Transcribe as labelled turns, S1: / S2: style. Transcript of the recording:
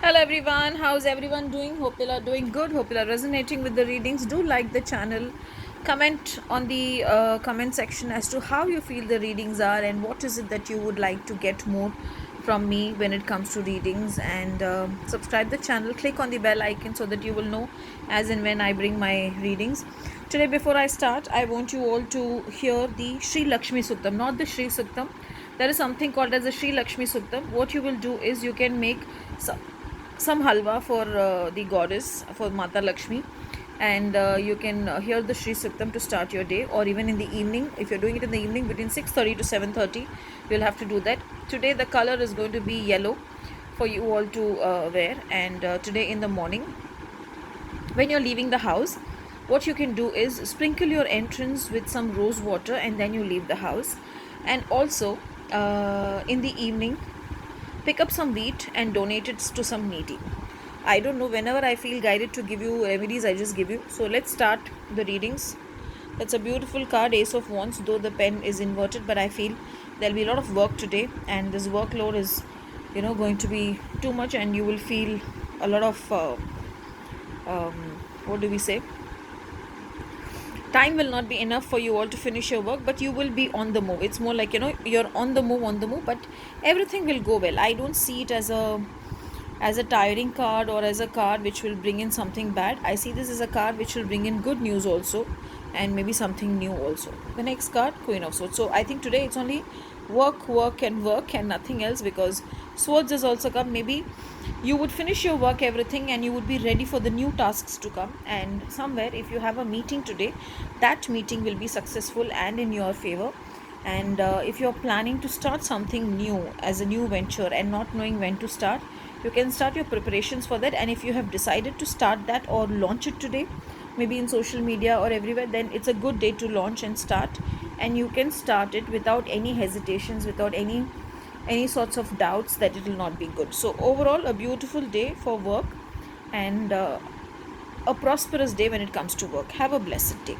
S1: Hello everyone, how's everyone doing? Hope you are doing good. Hope you are resonating with the readings. Do like the channel. Comment on the comment section as to how you feel the readings are and what is it that you would like to get more from me when it comes to readings. And subscribe the channel. Click on the bell icon so that you will know as and when I bring my readings. Today, before I start, I want you all to hear the Sri Lakshmi Suktam, not the Sri Suktam. There is something called as the Sri Lakshmi Suktam. What you will do is you can make some halwa for the goddess, for Mata Lakshmi, and you can hear the Sri Suktam to start your day, or even in the evening. If you're doing it in the evening between 6:30 to 7:30, you'll have to do that. Today the color is going to be yellow for you all to wear, and today in the morning when you're leaving the house, what you can do is sprinkle your entrance with some rose water and then you leave the house. And also in the evening, pick up some wheat and donate it to some needy. I don't know, whenever I feel guided to give you remedies, I just give you. So let's start the readings. That's a beautiful card, Ace of Wands, though the pen is inverted, but I feel there'll be a lot of work today, and this workload is, going to be too much, and you will feel a lot of, what do we say? Time will not be enough for you all to finish your work, but you will be on the move. It's more like, you're on the move, but everything will go well. I don't see it as a tiring card or as a card which will bring in something bad. I see this as a card which will bring in good news also, and maybe something new also. The next card, Queen of Swords. So I think today it's only work and nothing else, because Swords has also come. Maybe you would finish your work, everything, and you would be ready for the new tasks to come. And somewhere, if you have a meeting today, that meeting will be successful and in your favor. And if you're planning to start something new as a new venture and not knowing when to start, you can start your preparations for that. And if you have decided to start that or launch it today, maybe in social media or everywhere, then it's a good day to launch and start. And you can start it without any hesitations, without any sorts of doubts that it will not be good. So overall, a beautiful day for work, and a prosperous day when it comes to work. Have a blessed day.